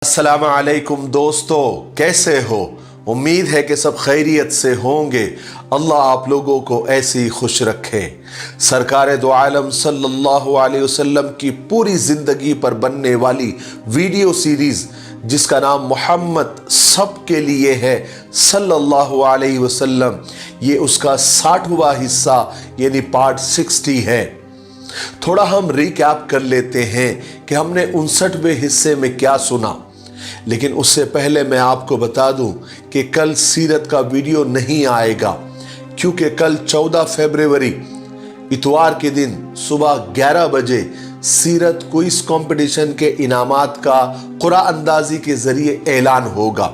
अस्सलाम वालेकुम दोस्तों, कैसे हो? उम्मीद है कि सब खैरियत से होंगे। अल्लाह आप लोगों को ऐसे ही खुश रखे। सरकार दो आलम सल्लल्लाहु अलैहि वसल्लम की पूरी ज़िंदगी पर बनने वाली वीडियो सीरीज़ जिसका नाम मोहम्मद सब के लिए है सल्लल्लाहु अलैहि वसल्लम, ये उसका 60वां हिस्सा यानी पार्ट 60 है। थोड़ा हम रिकैप कर लेते हैं कि हमने 59वें हिस्से में क्या सुना। लेकिन उससे पहले मैं आपको बता दूं कि कल सीरत का वीडियो नहीं आएगा, क्योंकि कल 14 फरवरी इतवार के दिन सुबह 11 बजे सीरत क्विज कंपटीशन के इनामात का कुरान अंदाजी के जरिए ऐलान होगा।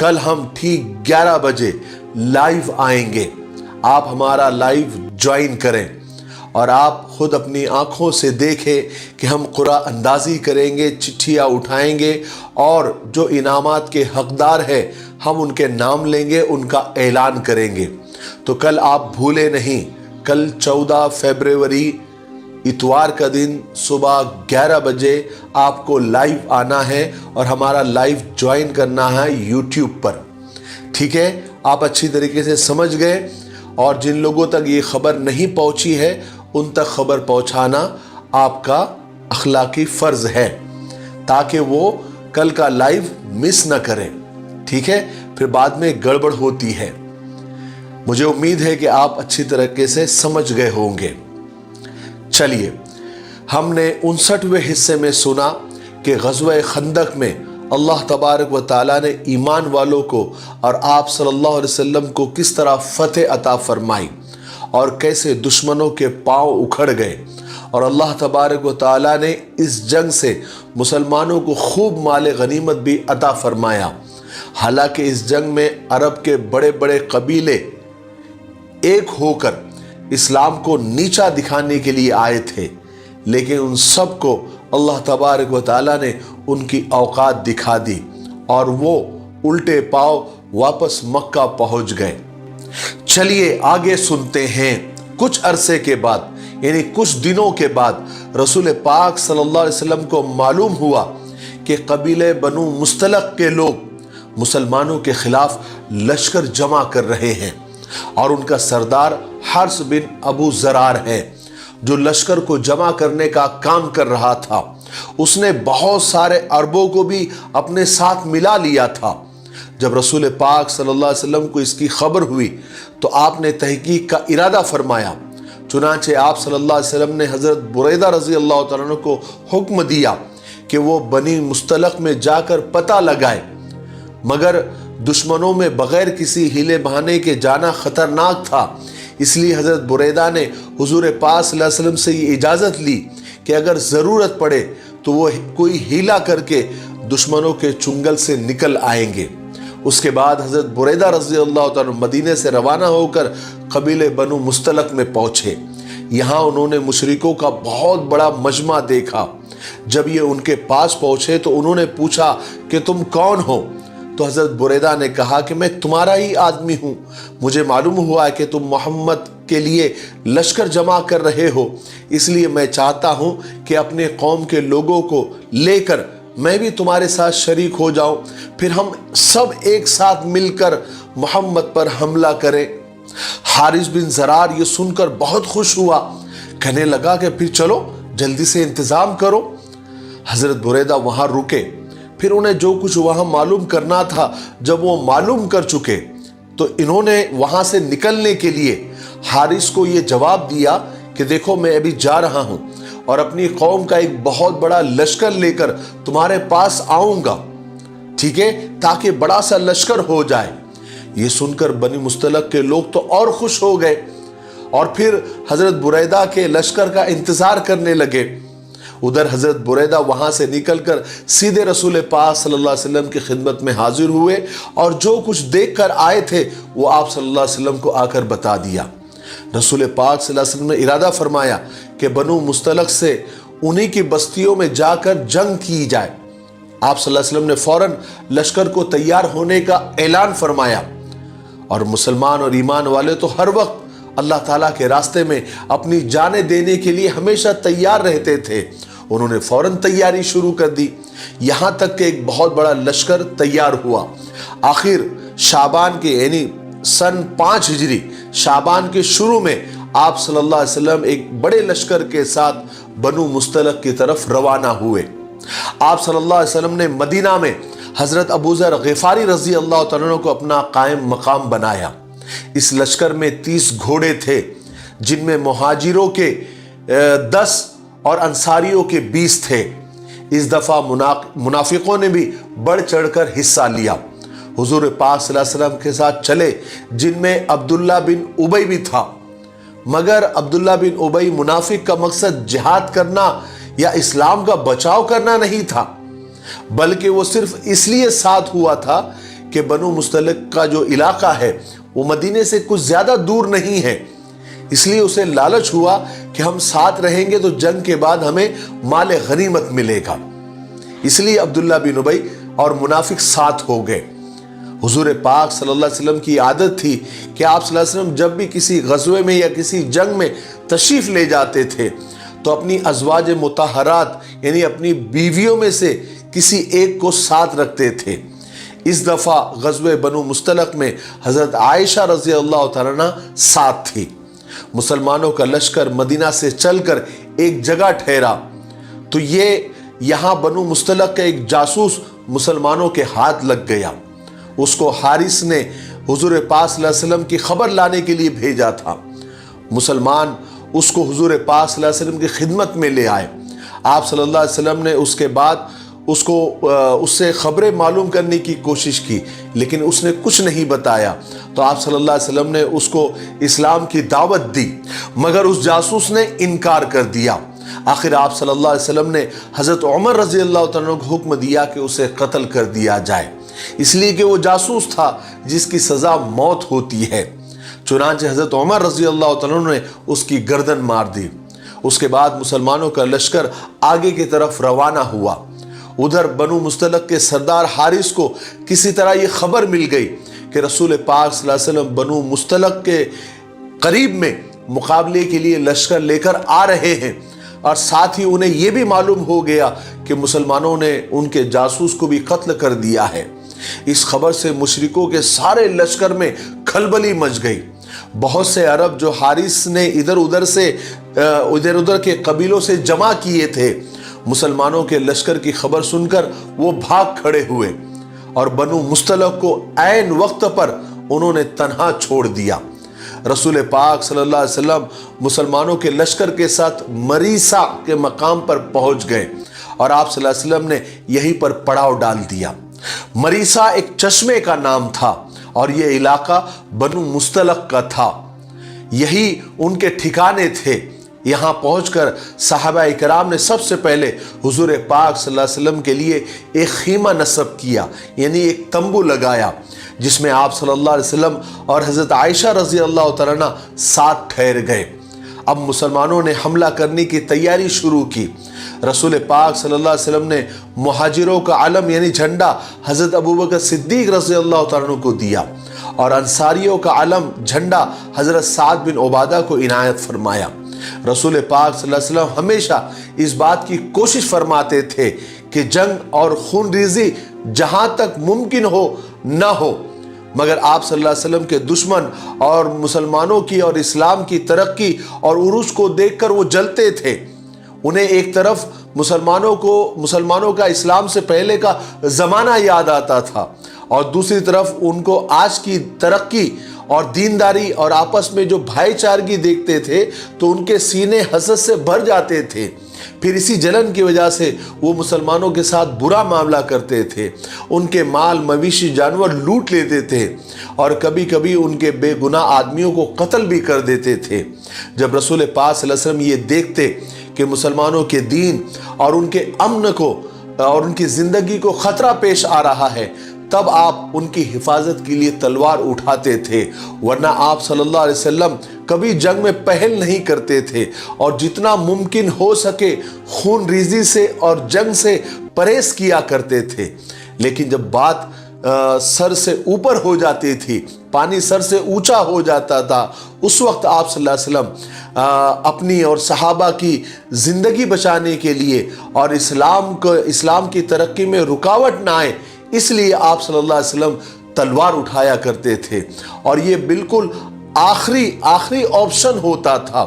कल हम ठीक 11 बजे लाइव आएंगे। आप हमारा लाइव ज्वाइन करें और आप खुद अपनी आंखों से देखें कि हम कुरान अंदाजी करेंगे, चिट्ठियाँ उठाएंगे और जो इनामात के हकदार हैं हम उनके नाम लेंगे, उनका ऐलान करेंगे। तो कल आप भूले नहीं, कल 14 फरवरी इतवार का दिन सुबह 11 बजे आपको लाइव आना है और हमारा लाइव ज्वाइन करना है यूट्यूब पर। ठीक है, आप अच्छी तरीके से समझ गए। और जिन लोगों तक ये खबर नहीं पहुंची है उन तक खबर पहुंचाना आपका अखलाकी फ़र्ज़ है, ताकि वो कल का लाइव मिस न करें। ठीक है, फिर बाद में गड़बड़ होती है। मुझे उम्मीद है कि आप अच्छी तरीके से समझ गए होंगे। चलिए, हमने 59वें हिस्से में सुना कि ग़ज़वा खंदक में अल्लाह तबारक व ताला ने ईमान वालों को और आप सल्लल्लाहु अलैहि वसल्लम को किस तरह फ़तह अता फरमाई और कैसे दुश्मनों के पांव उखड़ गए। और अल्लाह तबारक व ताला ने इस जंग से मुसलमानों को खूब माल गनीमत भी अता फरमाया। हालांकि इस जंग में अरब के बड़े बड़े कबीले एक होकर इस्लाम को नीचा दिखाने के लिए आए थे, लेकिन उन सब को अल्लाह तबारक व ताला ने उनकी औकात दिखा दी और वो उल्टे पांव वापस मक्का पहुंच गए। चलिए आगे सुनते हैं। कुछ अरसे के बाद यानी कुछ दिनों के बाद रसूल पाक सल्लल्लाहु अलैहि वसल्लम को मालूम हुआ कि कबीले बनु मुस्तलक के लोग मुसलमानों के खिलाफ लश्कर जमा कर रहे हैं और उनका सरदार हर्ष बिन अबू ज़रार है जो लश्कर को जमा करने का काम कर रहा था। उसने बहुत सारे अरबों को भी अपने साथ मिला लिया था। जब रसूल पाक सल्लल्लाहु अलैहि वसल्लम को इसकी खबर हुई तो आपने तहकीक का इरादा फरमाया। चुनांचे आप सल्लल्लाहु अलैहि वसल्लम ने हज़रत बुरैदा रज़ी अल्लाह तआला अन्हु को हुक्म दिया कि वो बनी मुस्तलक में जाकर पता लगाए, मगर दुश्मनों में बग़ैर किसी हीले बहाने के जाना ख़तरनाक था। इसलिए हज़रत बुरैदा ने हुज़ूर पाक सल्लल्लाहु अलैहि वसल्लम से ये इजाज़त ली कि अगर ज़रूरत पड़े तो वो कोई हीला करके दुश्मनों के चुंगल से निकल आएंगे। उसके बाद हज़रत बुरैदा रज़ी अल्लाह तआला मदीने से रवाना होकर कबीले बनु मुस्तलक में पहुँचे। यहाँ उन्होंने मुशरिकों का बहुत बड़ा मजमा देखा। जब ये उनके पास पहुँचे तो उन्होंने पूछा कि तुम कौन हो? तो हज़रत बुरैदा ने कहा कि मैं तुम्हारा ही आदमी हूँ। मुझे मालूम हुआ है कि तुम मोहम्मद के लिए लश्कर जमा कर रहे हो, इसलिए मैं चाहता हूँ कि अपने कौम के लोगों को लेकर मैं भी तुम्हारे साथ शरीक हो जाऊँ, फिर हम सब एक साथ मिलकर मोहम्मद पर हमला करें। हारिस बिन ज़रार ये सुनकर बहुत खुश हुआ, कहने लगा कि फिर चलो जल्दी से इंतज़ाम करो। हज़रत बुरैदा वहाँ रुके, फिर उन्हें जो कुछ वहाँ मालूम करना था जब वो मालूम कर चुके तो इन्होंने वहाँ से निकलने के लिए हारिस को ये जवाब दिया कि देखो, मैं अभी जा रहा हूँ और अपनी कौम का एक बहुत बड़ा लश्कर लेकर तुम्हारे पास आऊँगा, ठीक है, ताकि बड़ा सा लश्कर हो जाए। ये सुनकर बनी मुस्तलक के लोग तो और खुश हो गए और फिर हज़रत बुरैदा के लश्कर का इंतज़ार करने लगे। उधर हज़रत बुरैदा वहाँ से निकलकर सीधे रसूल पाक सल्लल्लाहु अलैहि वसल्लम की खिदमत में हाजिर हुए और जो कुछ देख कर आए थे वो आप सल्लल्लाहु अलैहि वसल्लम को आकर बता दिया। रसूल पाक सल्लल्लाहु अलैहि वसल्लम ने इरादा फरमाया कि बनु मुस्तलक से उन्हीं की बस्तियों में जाकर जंग की जाए। आप सल्लल्लाहु अलैहि वसल्लम ने फ़ौरन लश्कर को तैयार होने का ऐलान फरमाया और मुसलमान और ईमान वाले तो हर वक्त अल्लाह ताला के रास्ते में अपनी जानें देने के लिए हमेशा तैयार रहते थे। उन्होंने फ़ौरन तैयारी शुरू कर दी। یہاں تک کہ ایک بہت بڑا لشکر تیار ہوا۔ آخر شعبان کے یعنی سن 5 ہجری شعبان کے شروع میں آپ صلی اللہ علیہ وسلم ایک بڑے لشکر کے ساتھ بنو مستلق کی طرف روانہ ہوئے۔ آپ صلی اللہ علیہ وسلم نے مدینہ میں حضرت ابو ذر غفاری رضی اللہ تعالیٰ عنہ کو اپنا قائم مقام بنایا۔ اس لشکر میں 30 گھوڑے تھے، جن میں مہاجروں کے 10 اور انصاریوں کے 20 تھے۔ اس دفعہ منافقوں نے بھی بڑھ چڑھ کر حصہ لیا۔ حضور پاک صلی اللہ علیہ وسلم کے ساتھ چلے، جن میں عبداللہ بن ابی بھی تھا، مگر عبداللہ بن ابی منافق کا مقصد جہاد کرنا یا اسلام کا بچاؤ کرنا نہیں تھا، بلکہ وہ صرف اس لیے ساتھ ہوا تھا کہ بنو مستلق کا جو علاقہ ہے وہ مدینے سے کچھ زیادہ دور نہیں ہے، اس لیے اسے لالچ ہوا کہ ہم ساتھ رہیں گے تو جنگ کے بعد ہمیں مال غنیمت ملے گا، اس لیے عبداللہ بن ابی اور منافق ساتھ ہو گئے۔ حضور پاک صلی اللہ علیہ وسلم کی عادت تھی کہ آپ صلی اللہ علیہ وسلم جب بھی کسی غزوے میں یا کسی جنگ میں تشریف لے جاتے تھے تو اپنی ازواج مطہرات یعنی اپنی بیویوں میں سے کسی ایک کو ساتھ رکھتے تھے۔ اس دفعہ غزوہ بنو مستلق میں حضرت عائشہ رضی اللہ تعالیٰ عنہ ساتھ تھی۔ مسلمانوں کا لشکر مدینہ سے چل کر ایک جگہ ٹھہرا تو یہاں بنو مستلق کا ایک جاسوس مسلمانوں کے ہاتھ لگ گیا۔ اس کو حارث نے حضور پاک صلی اللہ علیہ وسلم کی خبر لانے کے لیے بھیجا تھا۔ مسلمان اس کو حضور پاک صلی اللہ علیہ وسلم کی خدمت میں لے آئے۔ آپ صلی اللہ علیہ وسلم نے اس کے بعد اس سے خبریں معلوم کرنے کی کوشش کی، لیکن اس نے کچھ نہیں بتایا، تو آپ صلی اللہ علیہ وسلم نے اس کو اسلام کی دعوت دی، مگر اس جاسوس نے انکار کر دیا۔ آخر آپ صلی اللہ علیہ وسلم نے حضرت عمر رضی اللہ تعالیٰ عنہ کو حکم دیا کہ اسے قتل کر دیا جائے، اس لیے کہ وہ جاسوس تھا جس کی سزا موت ہوتی ہے۔ چنانچہ حضرت عمر رضی اللہ تعالیٰ عنہ نے اس کی گردن مار دی۔ اس کے بعد مسلمانوں کا لشکر آگے کی طرف روانہ ہوا۔ ادھر بنو مستلق کے سردار حارث کو کسی طرح یہ خبر مل گئی کہ رسول پاک صلی اللہ علیہ وسلم بنو مستلق کے قریب میں مقابلے کے لیے لشکر لے کر آ رہے ہیں، اور ساتھ ہی انہیں یہ بھی معلوم ہو گیا کہ مسلمانوں نے ان کے جاسوس کو بھی قتل کر دیا ہے۔ اس خبر سے مشرکوں کے سارے لشکر میں کھلبلی مچ گئی۔ بہت سے عرب جو حارث نے ادھر ادھر کے قبیلوں سے جمع کیے تھے، مسلمانوں کے لشکر کی خبر سن کر وہ بھاگ کھڑے ہوئے اور بنو مستلق کو عین وقت پر انہوں نے تنہا چھوڑ دیا۔ رسول پاک صلی اللہ علیہ وسلم مسلمانوں کے لشکر کے ساتھ مریسا کے مقام پر پہنچ گئے اور آپ صلی اللہ علیہ وسلم نے یہیں پر پڑاؤ ڈال دیا۔ مریسا ایک چشمے کا نام تھا اور یہ علاقہ بنو مستلق کا تھا، یہی ان کے ٹھکانے تھے۔ یہاں پہنچ کر صحابہ اکرام نے سب سے پہلے حضور پاک صلی اللہ علیہ وسلم کے لیے ایک خیمہ نصب کیا، یعنی ایک تمبو لگایا، جس میں آپ صلی اللہ علیہ وسلم اور حضرت عائشہ رضی اللہ تعالیٰ عنہ ساتھ ٹھہر گئے۔ اب مسلمانوں نے حملہ کرنے کی تیاری شروع کی۔ رسول پاک صلی اللہ علیہ وسلم نے مہاجروں کا علم یعنی جھنڈا حضرت ابوبکر صدیق رضی اللہ تعالیٰ عنہ کو دیا، اور انصاریوں کا علم جھنڈا حضرت سعد بن عبادہ کو عنایت فرمایا۔ رسول پاک صلی اللہ علیہ وسلم ہمیشہ اس بات کی کوشش فرماتے تھے کہ جنگ اور خون ریزی جہاں تک ممکن ہو نہ ہو، مگر آپ صلی اللہ علیہ وسلم کے دشمن اور مسلمانوں کی اور اسلام کی ترقی اور عروج کو دیکھ کر وہ جلتے تھے۔ انہیں ایک طرف مسلمانوں کا اسلام سے پہلے کا زمانہ یاد آتا تھا، اور دوسری طرف ان کو آج کی ترقی اور دینداری اور آپس میں جو بھائی چارگی دیکھتے تھے تو ان کے سینے حسد سے بھر جاتے تھے۔ پھر اسی جلن کی وجہ سے وہ مسلمانوں کے ساتھ برا معاملہ کرتے تھے، ان کے مال مویشی جانور لوٹ لیتے تھے، اور کبھی کبھی ان کے بے گناہ آدمیوں کو قتل بھی کر دیتے تھے۔ جب رسول پاک صلی اللہ علیہ وسلم یہ دیکھتے کہ مسلمانوں کے دین اور ان کے امن کو اور ان کی زندگی کو خطرہ پیش آ رہا ہے، تب آپ ان کی حفاظت کے لیے تلوار اٹھاتے تھے، ورنہ آپ صلی اللہ علیہ وسلم کبھی جنگ میں پہل نہیں کرتے تھے، اور جتنا ممکن ہو سکے خون ریزی سے اور جنگ سے پرہیز کیا کرتے تھے۔ لیکن جب بات सर से ऊपर हो जाती थी, पानी सर से ऊंचा हो जाता था, उस वक्त आप सल्लल्लाहु अलैहि वसल्लम अपनी और सहाबा की ज़िंदगी बचाने के लिए और इस्लाम की तरक्की में रुकावट ना आए, इसलिए आप सल्लल्लाहु अलैहि वसल्लम तलवार उठाया करते थे। और ये बिल्कुल आखिरी ऑप्शन होता था,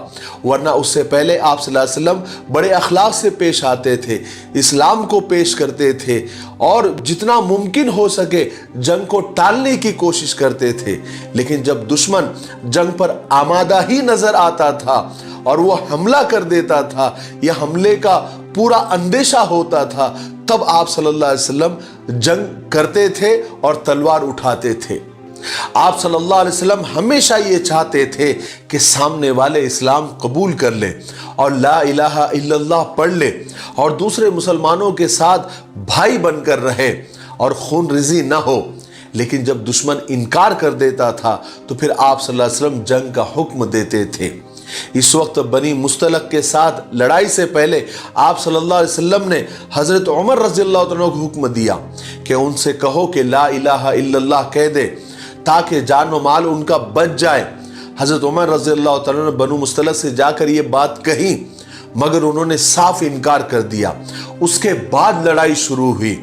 वरना उससे पहले आप सल्लल्लाहु अलैहि वसल्लम बड़े अखलाक से पेश आते थे, इस्लाम को पेश करते थे और जितना मुमकिन हो सके जंग को टालने की कोशिश करते थे। लेकिन जब दुश्मन जंग पर आमादा ही नजर आता था और वो हमला कर देता था या हमले का पूरा अंदेशा होता था, तब आप सल्लल्लाहु अलैहि वसल्लम जंग करते थे और तलवार उठाते थे। आप सल्लल्लाहु अलैहि वसल्लम हमेशा ये चाहते थे कि सामने वाले इस्लाम कबूल कर ले और ला इलाहा इल्लल्लाह पढ़ ले और दूसरे मुसलमानों के साथ भाई बनकर रहे और खून रिजी ना हो। लेकिन जब दुश्मन इनकार कर देता था तो फिर आप सल्लल्लाहु अलैहि वसल्लम जंग का हुक्म देते थे। इस वक्त बनी मुस्तलक के साथ लड़ाई से पहले आप सल्लल्लाहु अलैहि वसल्लम ने हजरत उमर रज़ियल्लाहु अन्हु को हुक्म दिया कि उनसे कहो कि ला इलाहा इल्लल्लाह कह दे ताकि जान व माल उनका बच जाए। हजरत उमर रज़ियल्लाहु अन्हु ने बनु मुस्तलक से जाकर ये बात कही, मगर उन्होंने साफ इनकार कर दिया। उसके बाद लड़ाई शुरू हुई।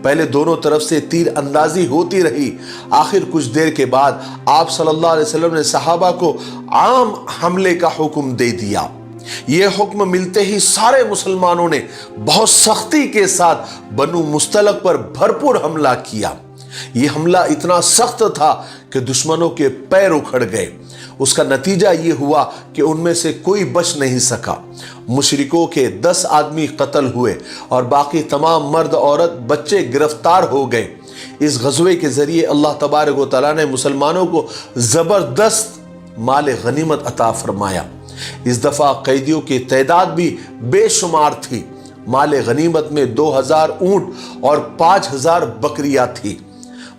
पहले दोनों तरफ से तीर अंदाजी होती रही। आखिर कुछ देर के बाद आप सल्लल्लाहु अलैहि वसल्लम ने सहाबा को आम हमले का हुक्म दे दिया। यह हुक्म मिलते ही सारे मुसलमानों ने बहुत सख्ती के साथ बनु मुस्तलक पर भरपूर हमला किया। यह हमला इतना सख्त था कि दुश्मनों के पैर उखड़ गए। उसका नतीजा ये हुआ कि उनमें से कोई बच नहीं सका। मुशरिकों के 10 आदमी कत्ल हुए और बाकी तमाम मर्द औरत बच्चे गिरफ्तार हो गए। इस गज़वे के जरिए अल्लाह तबारक व तआला ने मुसलमानों को जबरदस्त माल गनीमत अता फरमाया। इस दफा कैदियों की तादाद भी बेशुमार थी। माल गनीमत में 2000 ऊंट और 5000 बकरियां थी।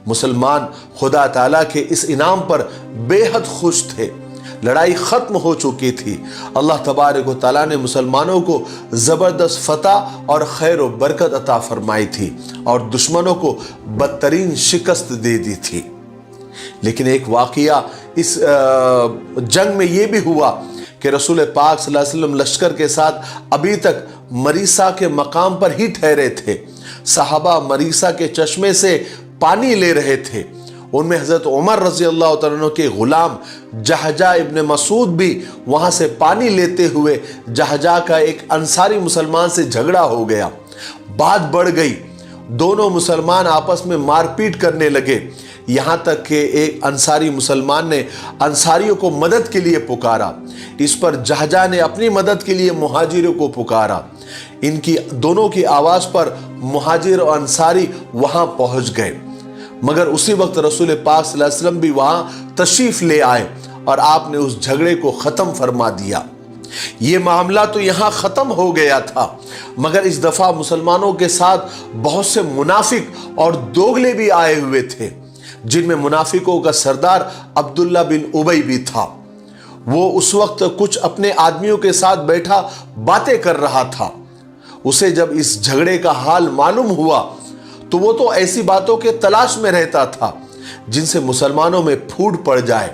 मुसलमान खुदा ताला के इस इनाम पर बेहद खुश थे। लड़ाई खत्म हो चुकी थी। अल्लाह तबारक व तआला ने मुसलमानों को जबरदस्त फतह और खैर व बरकत अता फरमाई थी और दुश्मनों को बदतरीन शिकस्त दे दी थी। लेकिन एक वाकया इस जंग में यह भी हुआ कि रसूल पाक सल्लल्लाहु अलैहि वसल्लम लश्कर के साथ अभी तक मरीसा के मकाम पर ही ठहरे थे। सहाबा मरीसा के चश्मे से पानी ले रहे थे। उनमें हजरत उमर रज़ियल्लाहु अन्हु के गुलाम जहजा इब्न मसूद भी वहां से पानी लेते हुए जहजा का एक अंसारी मुसलमान से झगड़ा हो गया। बात बढ़ गई, दोनों मुसलमान आपस में मारपीट करने लगे। यहां तक कि एक अंसारी मुसलमान ने अंसारियों को मदद के लिए पुकारा। इस पर जहजा ने अपनी मदद के लिए मुहाजिरों को पुकारा। इनकी दोनों की आवाज पर मुहाजिर और अंसारी वहां पहुंच गए। मगर उसी वक्त रसूल पाक सल्लल्लाहु अलैहि वसल्लम भी वहां तशरीफ ले आए और आपने उस झगड़े को खत्म फरमा दिया। ये मामला तो यहां खत्म हो गया था, मगर इस दफा मुसलमानों के साथ बहुत से मुनाफिक और दोगले भी आए हुए थे, जिनमें मुनाफिकों का सरदार अब्दुल्ला बिन उबई भी था। वो उस वक्त कुछ अपने आदमियों के साथ बैठा बातें कर रहा था। उसे जब इस झगड़े का हाल मालूम हुआ तो वो तो ऐसी बातों के तलाश में रहता था जिनसे मुसलमानों में फूट पड़ जाए।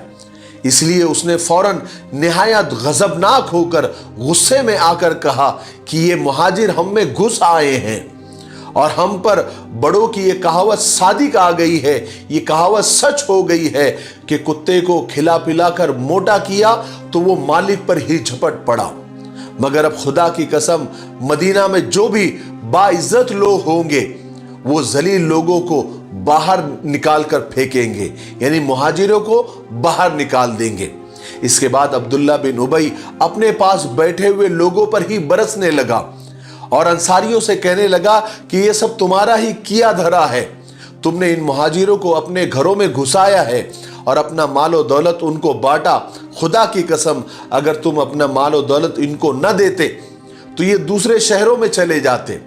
इसलिए उसने फौरन निहायत गजबनाक होकर गुस्से में आकर कहा कि ये मुहाजिर हम में घुस आए हैं और हम पर बड़ों की ये कहावत सादिक आ गई है, ये कहावत सच हो गई है कि कुत्ते को खिला पिलाकर मोटा किया तो वो मालिक पर ही झपट पड़ा। मगर अब खुदा की कसम, मदीना में जो भी बाइज्जत लोग होंगे वो जलील लोगों को बाहर निकाल कर फेंकेंगे, यानी मुहाजिरों को बाहर निकाल देंगे। इसके बाद अब्दुल्ला बिन उबई अपने पास बैठे हुए लोगों पर ही बरसने लगा और अंसारियों से कहने लगा कि ये सब तुम्हारा ही किया धरा है। तुमने इन मुहाजिरों को अपने घरों में घुसाया है और अपना मालो दौलत उनको बांटा। खुदा की कसम, अगर तुम अपना मालो दौलत इनको न देते तो ये दूसरे शहरों में चले जाते।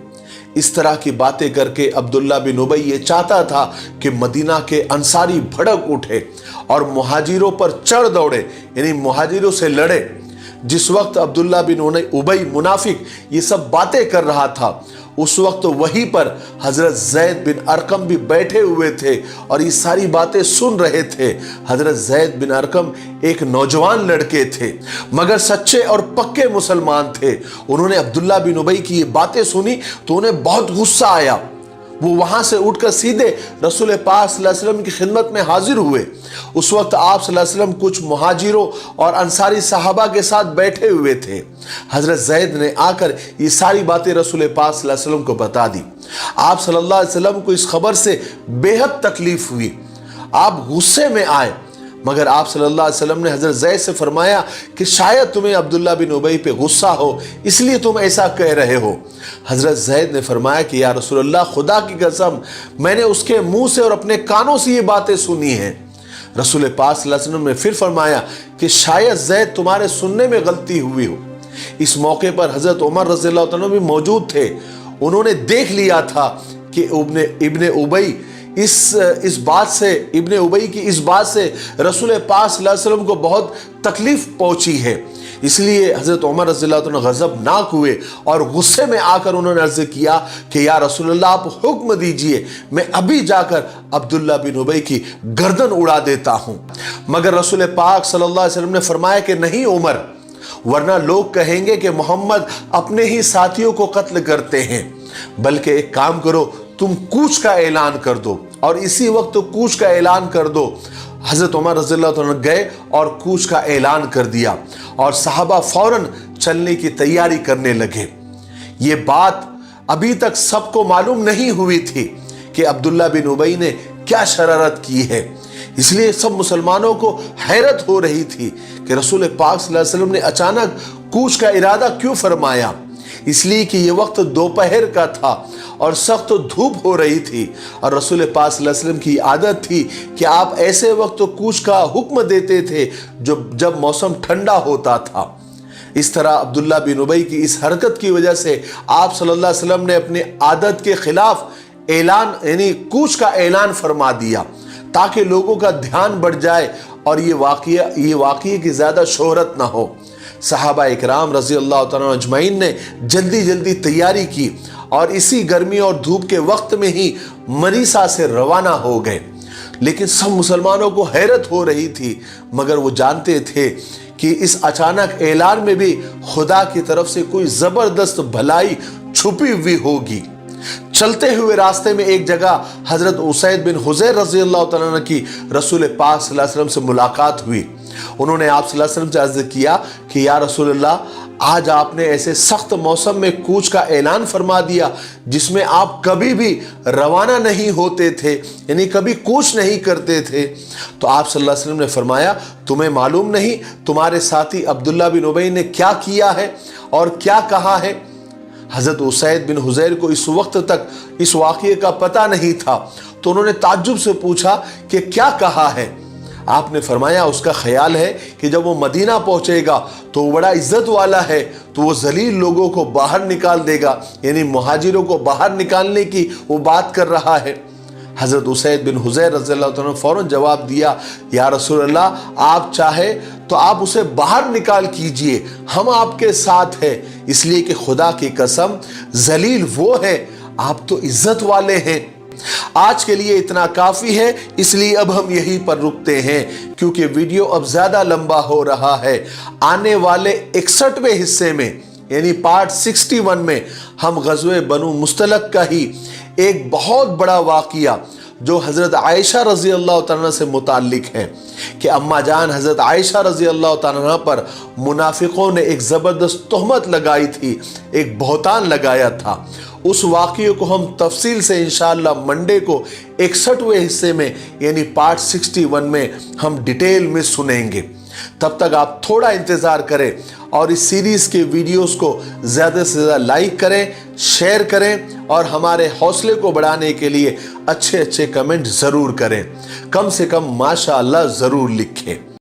इस तरह की बातें करके अब्दुल्ला बिन उबई ये चाहता था कि मदीना के अंसारी भड़क उठे और मुहाजिरों पर चढ़ दौड़े, यानी मुहाजिरों से लड़े। जिस वक्त अब्दुल्ला बिन उबई मुनाफिक ये सब बातें कर रहा था, उस वक्त वहीं पर हजरत ज़ैद बिन अरकम भी बैठे हुए थे और ये सारी बातें सुन रहे थे। हजरत ज़ैद बिन अरकम एक नौजवान लड़के थे मगर सच्चे और पक्के मुसलमान थे। उन्होंने अब्दुल्ला बिन उबई की ये बातें सुनी तो उन्हें बहुत गुस्सा आया। वो वहां से उठकर सीधे रसूल पाक सल्लल्लाहु अलैहि वसल्लम की खिदमत में हाजिर हुए। उस वक्त आप सल्लल्लाहु अलैहि वसल्लम कुछ मुहाजिरों और अंसारी सहाबा के साथ बैठे हुए थे। हजरत ज़ैद ने आकर ये सारी बातें रसूल पाक सल्लल्लाहु अलैहि वसल्लम को बता दी। आप सल्लल्लाहु अलैहि वसल्लम को इस खबर से बेहद तकलीफ हुई, आप गुस्से में आए। मगर आप सल्लल्लाहु अलैहि वसल्लम ने हजरत ज़ैद से फरमाया कि शायद तुम्हें अब्दुल्ला बिन उबई पे गुस्सा हो इसलिए तुम ऐसा कह रहे हो। हजरत ज़ैद ने फरमाया कि या रसूलल्लाह, खुदा की कसम मैंने उसके मुंह से और अपने कानों से ये बातें सुनी हैं। रसूल पाक सल्लल्लाहु अलैहि वसल्लम ने फिर फरमाया कि शायद ज़ैद तुम्हारे सुनने में गलती हुई हो। इस मौके पर हजरत उमर रज़ियल्लाहु अन्हु भी मौजूद थे। उन्होंने देख लिया था कि इब्ने उबई इस बात से इब्ने उबई की इस बात से रसूल पाक सल्लल्लाहु अलैहि वसल्लम को बहुत तकलीफ पहुंची है। इसलिए हजरत उमर रज़ियल्लाहु अन्हु गज़बनाक हुए और गुस्से में आकर उन्होंने अर्ज़ किया कि या रसूलल्लाह, आप हुक्म दीजिए, मैं अभी जाकर अब्दुल्ला बिन उबई की गर्दन उड़ा देता हूं। मगर रसूल पाक सल्लल्लाहु अलैहि वसल्लम ने फरमाया कि नहीं उमर, वरना लोग कहेंगे कि मोहम्मद अपने ही साथियों को कत्ल करते हैं। बल्कि एक काम करो, तुम कूच का ऐलान कर दो। और इसी वक्त कूच का ऐलान कर दो। हजरत उमर रज़ियल्लाहु अन्हु गए और कूच का ऐलान कर दिया और सहाबा फौरन चलने की तैयारी करने लगे। ये बात अभी तक सबको मालूम नहीं हुई थी कि अब्दुल्ला बिन उबई ने क्या शरारत की है। इसलिए सब मुसलमानों को हैरत हो रही थी कि रसूल पाक सल्लल्लाहु अलैहि वसल्लम ने अचानक कूच का इरादा क्यों फरमाया। इसलिए कि ये वक्त दोपहर का था और सख्त धूप हो रही थी और रसूल पाक सल्लल्लाहु अलैहि वसल्लम की आदत थी कि आप ऐसे वक्त कूच का हुक्म देते थे जब मौसम ठंडा होता था। इस तरह अब्दुल्ला बिन उबई की इस हरकत की वजह से आप सल्लल्लाहु अलैहि वसल्लम ने अपनी आदत के खिलाफ ऐलान यानी कूच का ऐलान फरमा दिया ताकि लोगों का ध्यान बढ़ जाए और ये वाक़िए की ज़्यादा शोहरत ना हो। सहाबा इकराम रज़ियल्लाहु तआला अजमईन ने जल्दी जल्दी तैयारी की और इसी गर्मी और धूप के वक्त में ही मरीसा से रवाना हो गए। लेकिन सब मुसलमानों को हैरत हो रही थी, मगर वो जानते थे कि इस अचानक ऐलान में भी खुदा की तरफ से कोई ज़बरदस्त भलाई छुपी हुई होगी। चलते हुए रास्ते में एक जगह हजरत उसैद बिन हुज़ैर रज़ियल्लाहु तआला अन्हु की रसूल पाक सल्लल्लाहु अलैहि वसल्लम से मुलाकात हुई। उन्होंने आप सल्लल्लाहु अलैहि वसल्लम से अर्ज़ किया कि या रसूलल्लाह, आज आपने ऐसे सख्त मौसम में कूच का ऐलान फरमा दिया जिसमें आप कभी भी रवाना नहीं होते थे, यानी कभी कूच नहीं करते थे। तो आप सल्लल्लाहु अलैहि वसल्लम ने फरमाया, तुम्हें मालूम नहीं तुम्हारे साथी अब्दुल्ला बिन उबई ने क्या किया है और क्या कहा है। हजरत उसैद बिन हुज़ैर को इस वक्त तक इस वाक़ये का पता नहीं था, तो उन्होंने ताज्जुब से पूछा कि क्या कहा है। आपने फरमाया, उसका ख्याल है कि जब वो मदीना पहुंचेगा तो वो बड़ा इज्जत वाला है, तो वो जलील लोगों को बाहर निकाल देगा, यानी मुहाजिरों को बाहर निकालने की वो बात कर रहा है। हज़रत उसैद बिन हुज़ैर रज़ियल्लाहु अन्हु फ़ौरन जवाब दिया, या रसूलल्लाह, आप चाहे तो आप उसे बाहर निकाल कीजिए, हम आपके साथ हैं। इसलिए कि खुदा की कसम, जलील वो है, आप तो इज्जत वाले हैं। आज के लिए इतना काफ़ी है, इसलिए अब हम यहीं पर रुकते हैं क्योंकि वीडियो अब ज़्यादा लंबा हो रहा है। आने वाले 61वें हिस्से में यानी पार्ट 61 में हम ग़ज़वे बनु मुस्तलक का ही एक बहुत बड़ा वाक़िया जो हज़रत आयशा रज़ी अल्लाह तआला से मुताल्लिक़ है कि अम्मा जान हज़रत आयशा रज़ी अल्लाह तआला पर मुनाफिकों ने एक ज़बरदस्त तोहमत लगाई थी, एक बहतान लगाया था। उस वाक़ये को हम तफसील से इंशाअल्लाह मंडे को 61वें हिस्से में यानी पार्ट 61 में हम डिटेल में सुनेंगे। तब तक आप थोड़ा इंतज़ार करें और इस सीरीज़ के वीडियोस को ज़्यादा से ज़्यादा लाइक करें, शेयर करें और हमारे हौसले को बढ़ाने के लिए अच्छे अच्छे कमेंट ज़रूर करें। कम से कम माशाअल्लाह ज़रूर लिखें।